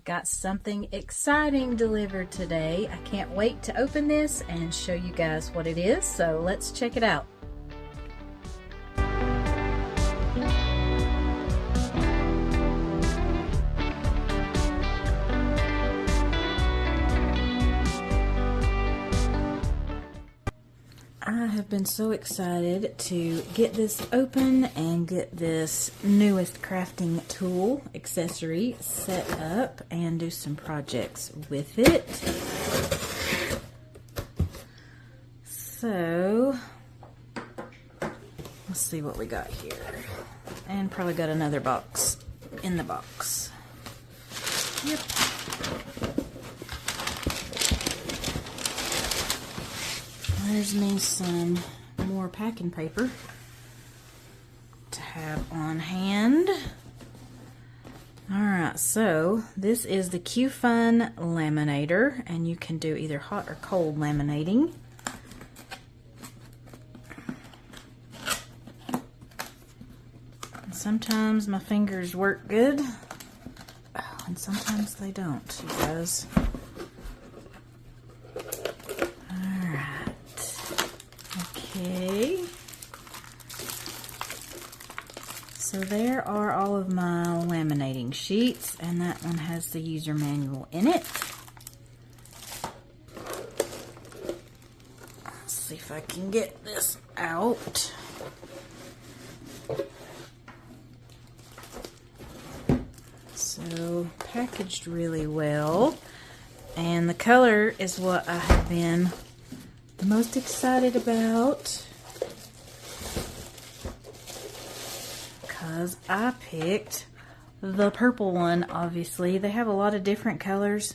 Got something exciting delivered today. I can't wait to open this and show you guys what it is, so let's check it out. I have been so excited to get this open and get this newest crafting tool accessory set up and do some projects with it. So let's see what we got here, and probably got another box in the box. Yep. There's me some more packing paper to have on hand. Alright, so this is the QFUN Laminator, and you can do either hot or cold laminating. Sometimes my fingers work good, and sometimes they don't, you guys. Okay, so there are all of my laminating sheets, and that one has the user manual in it. Let's see if I can get this out. So packaged really well, and the color is what I have been most excited about, because I picked the purple one. Obviously they have a lot of different colors,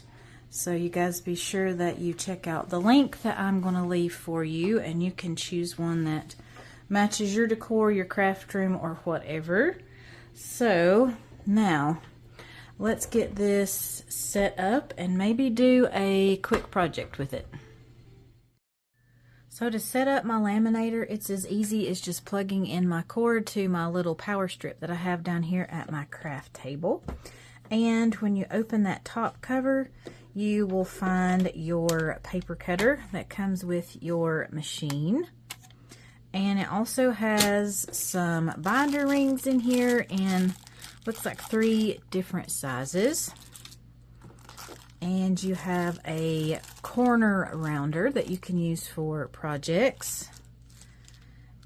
so you guys be sure that you check out the link that I'm going to leave for you, and you can choose one that matches your decor, your craft room, or whatever. So now let's get this set up and maybe do a quick project with it. So to set up my laminator, it's as easy as just plugging in my cord to my little power strip that I have down here at my craft table. And when you open that top cover, you will find your paper cutter that comes with your machine. And it also has some binder rings in here in looks like 3 different sizes. And you have a corner rounder that you can use for projects.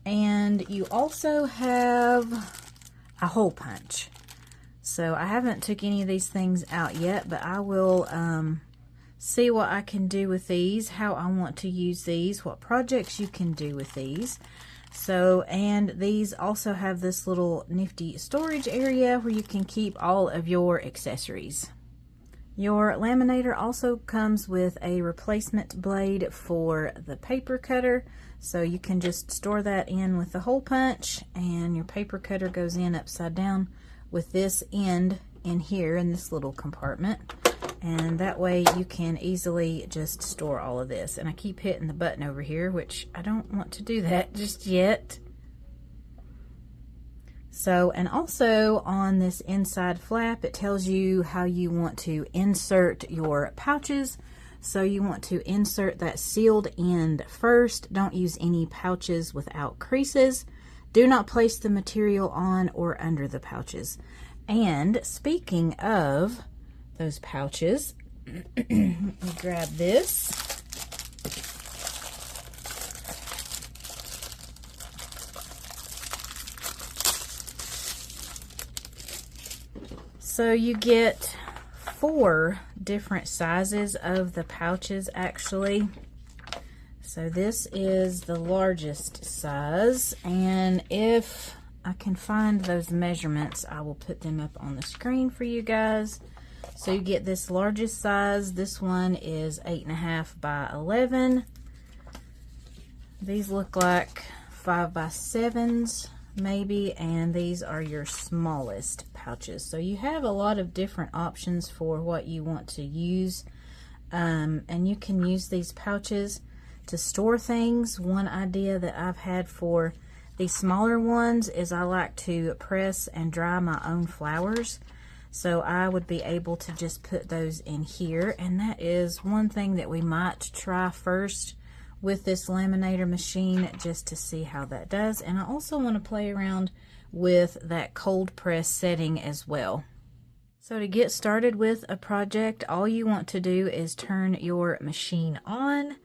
And you also have a hole punch. So I haven't took any of these things out yet, but I will see what I can do with these, how I want to use these, what projects you can do with these. So, and these also have this little nifty storage area where you can keep all of your accessories. Your laminator also comes with a replacement blade for the paper cutter, so you can just store that in with the hole punch, and your paper cutter goes in upside down with this end in here in this little compartment, and that way you can easily just store all of this. And I keep hitting the button over here, which I don't want to do that just yet. So, and also on this inside flap, it tells you how you want to insert your pouches. So you want to insert that sealed end first. Don't use any pouches without creases. Do not place the material on or under the pouches. And speaking of those pouches, let me grab this. So you get 4 different sizes of the pouches actually. So this is the largest size, and if I can find those measurements, I will put them up on the screen for you guys. So you get this largest size. This one is 8.5 by 11. These look like 5 by 7s maybe, and these are your smallest pouches. So you have a lot of different options for what you want to use, and you can use these pouches to store things. One idea that I've had for these smaller ones is I like to press and dry my own flowers. So I would be able to just put those in here, and that is one thing that we might try first with this laminator machine, just to see how that does. And I also want to play around with that cold press setting as well. So to get started with a project, all you want to do is turn your machine on,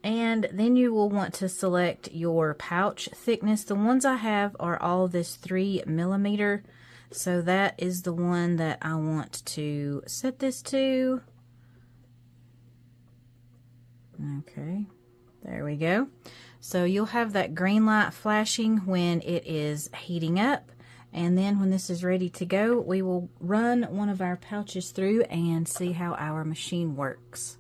and then you will want to select your pouch thickness. The ones I have are all this 3mm, so that is the one that I want to set this to. Okay, there we go. So you'll have that green light flashing when it is heating up. And then when this is ready to go, we will run one of our pouches through and see how our machine works.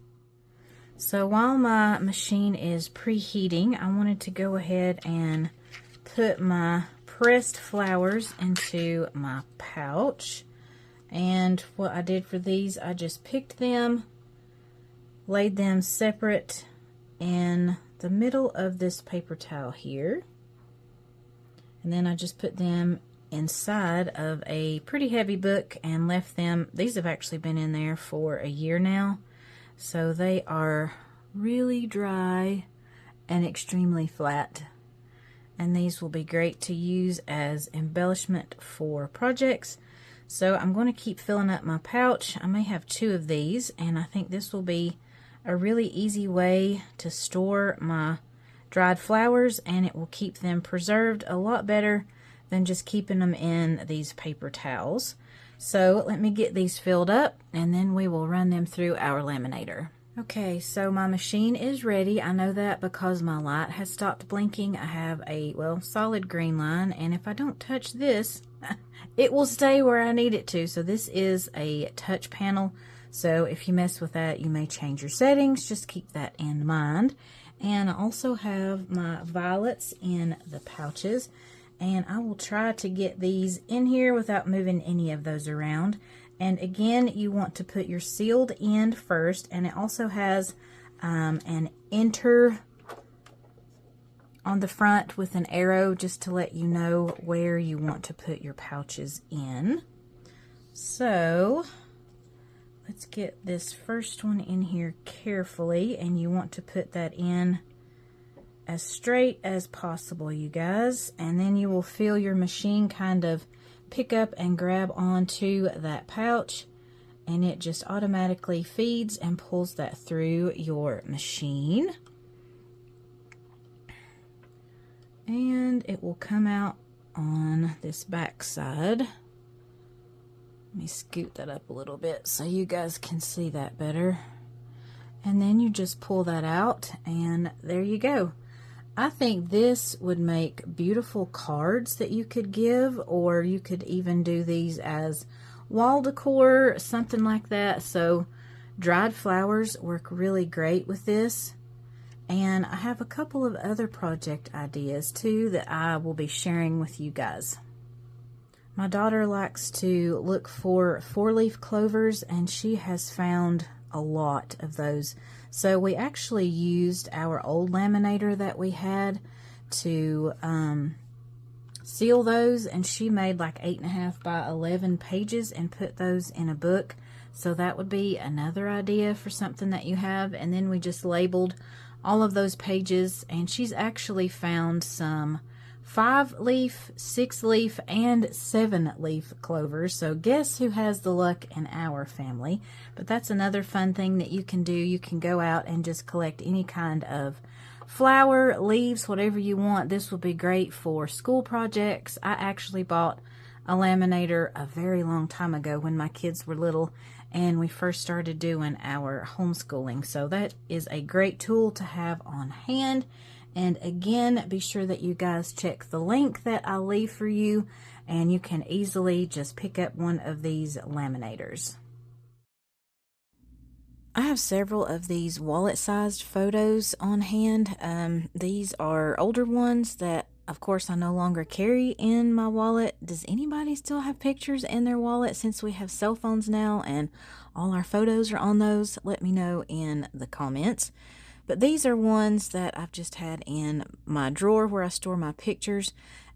So while my machine is preheating, I wanted to go ahead and put my pressed flowers into my pouch. And what I did for these, I just picked them, laid them separate in the middle of this paper towel here. And then I just put them inside of a pretty heavy book and left them. These have actually been in there for a year now, so they are really dry and extremely flat, and these will be great to use as embellishment for projects. So I'm going to keep filling up my pouch. I may have 2 of these, and I think this will be a really easy way to store my dried flowers, and it will keep them preserved a lot better than just keeping them in these paper towels. So let me get these filled up, and then we will run them through our laminator. Okay, so my machine is ready. I know that because my light has stopped blinking. I have a, well, solid green line, and if I don't touch this, it will stay where I need it to. So this is a touch panel, so if you mess with that, you may change your settings. Just keep that in mind. And I also have my violets in the pouches, and I will try to get these in here without moving any of those around. And again, you want to put your sealed end first, and it also has an enter on the front with an arrow just to let you know where you want to put your pouches in. So let's get this first one in here carefully, and you want to put that in as straight as possible, you guys, and then you will feel your machine kind of pick up and grab onto that pouch, and it just automatically feeds and pulls that through your machine, and it will come out on this back side. Let me scoot that up a little bit so you guys can see that better, and then you just pull that out, and there you go. I think this would make beautiful cards that you could give, or you could even do these as wall decor, something like that. So dried flowers work really great with this. And I have a couple of other project ideas too that I will be sharing with you guys. My daughter likes to look for 4-leaf clovers, and she has found a lot of those. So we actually used our old laminator that we had to seal those, and she made like 8.5 by 11 pages and put those in a book. So that would be another idea for something that you have. And then we just labeled all of those pages, and she's actually found some 5-leaf, 6-leaf, and 7-leaf clovers. So guess who has the luck in our family? But that's another fun thing that you can do. You can go out and just collect any kind of flower, leaves, whatever you want. This will be great for school projects. I actually bought a laminator a very long time ago when my kids were little and we first started doing our homeschooling. So that is a great tool to have on hand. And again, be sure that you guys check the link that I'll leave for you, and you can easily just pick up one of these laminators. I have several of these wallet-sized photos on hand. These are older ones that, of course, I no longer carry in my wallet. Does anybody still have pictures in their wallet since we have cell phones now and all our photos are on those? Let me know in the comments. But these are ones that I've just had in my drawer where I store my pictures,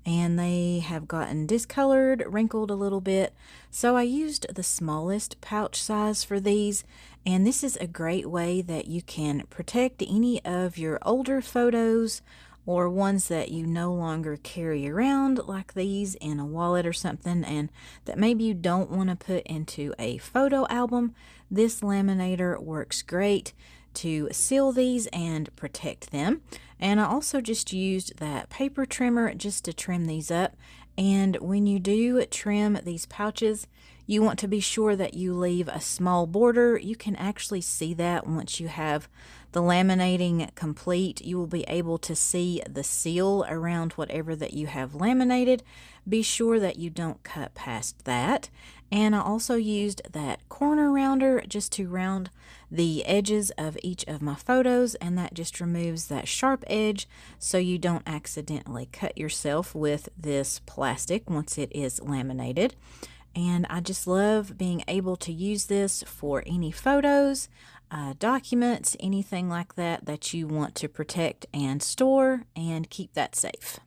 and they have gotten discolored, wrinkled a little bit. So I used the smallest pouch size for these, and this is a great way that you can protect any of your older photos or ones that you no longer carry around, like these, in a wallet or something, and that maybe you don't want to put into a photo album. This laminator works great to seal these and protect them. And I also just used that paper trimmer just to trim these up. And when you do trim these pouches, you want to be sure that you leave a small border. You can actually see that once you have the laminating complete. You will be able to see the seal around whatever that you have laminated. Be sure that you don't cut past that. And I also used that corner rounder just to round the edges of each of my photos, and that just removes that sharp edge so you don't accidentally cut yourself with this plastic once it is laminated. And I just love being able to use this for any photos, documents, anything like that that you want to protect and store and keep that safe.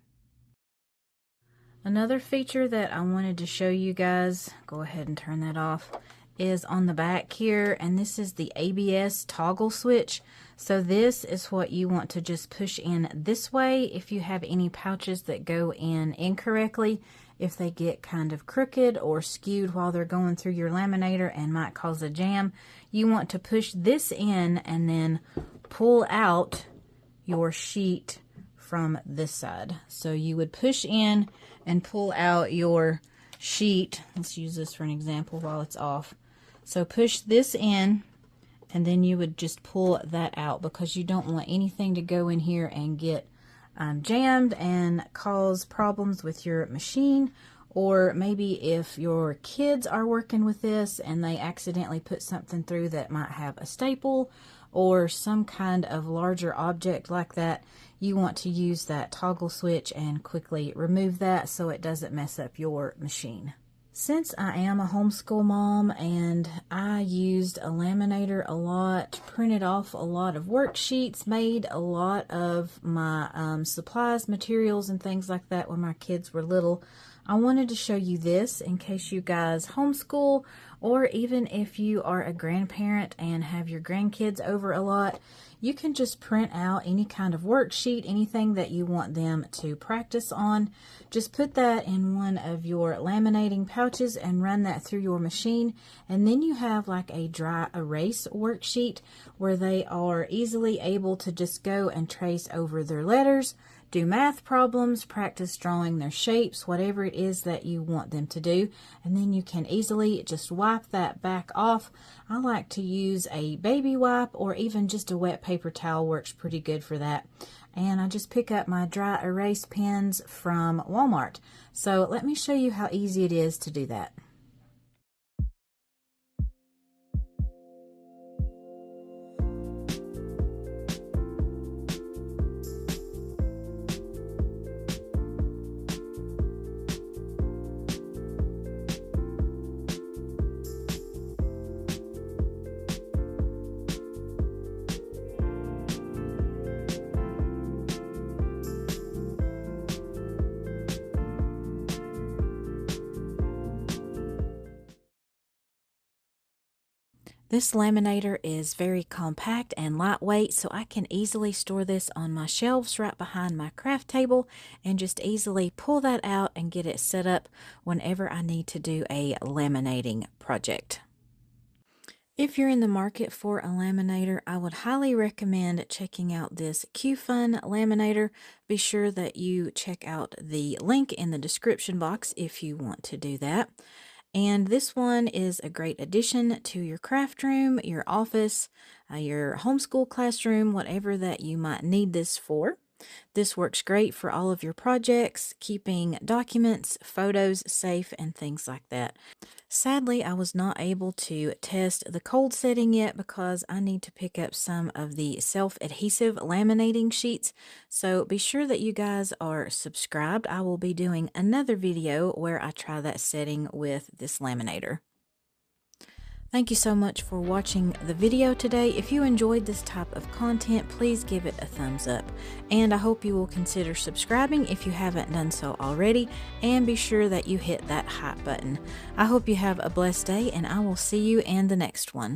Another feature that I wanted to show you guys, go ahead and turn that off, is on the back here, and this is the ABS toggle switch. So this is what you want to just push in this way if you have any pouches that go in incorrectly. If they get kind of crooked or skewed while they're going through your laminator and might cause a jam, you want to push this in and then pull out your sheet from this side. So you would push in and pull out your sheet. Let's use this for an example while it's off. So push this in, and then you would just pull that out, because you don't want anything to go in here and get jammed and cause problems with your machine. Or maybe if your kids are working with this and they accidentally put something through that might have a staple or some kind of larger object like that, you want to use that toggle switch and quickly remove that so it doesn't mess up your machine. Since I am a homeschool mom and I used a laminator a lot, printed off a lot of worksheets, made a lot of my supplies, materials, and things like that when my kids were little, I wanted to show you this in case you guys homeschool, or even if you are a grandparent and have your grandkids over a lot. You can just print out any kind of worksheet, anything that you want them to practice on. Just put that in one of your laminating pouches and run that through your machine. And then you have like a dry erase worksheet where they are easily able to just go and trace over their letters, do math problems, practice drawing their shapes, whatever it is that you want them to do. And then you can easily just wipe that back off. I like to use a baby wipe, or even just a wet paper towel works pretty good for that. And I just pick up my dry erase pens from Walmart. So let me show you how easy it is to do that. This laminator is very compact and lightweight, so I can easily store this on my shelves right behind my craft table and just easily pull that out and get it set up whenever I need to do a laminating project. If you're in the market for a laminator, I would highly recommend checking out this QFUN Laminator. Be sure that you check out the link in the description box if you want to do that. And this one is a great addition to your craft room, your office, your homeschool classroom, whatever that you might need this for. This works great for all of your projects, keeping documents, photos safe, and things like that. Sadly, I was not able to test the cold setting yet because I need to pick up some of the self-adhesive laminating sheets. So be sure that you guys are subscribed. I will be doing another video where I try that setting with this laminator. Thank you so much for watching the video today. If you enjoyed this type of content, please give it a thumbs up. And I hope you will consider subscribing if you haven't done so already, and be sure that you hit that hype button. I hope you have a blessed day, and I will see you in the next one.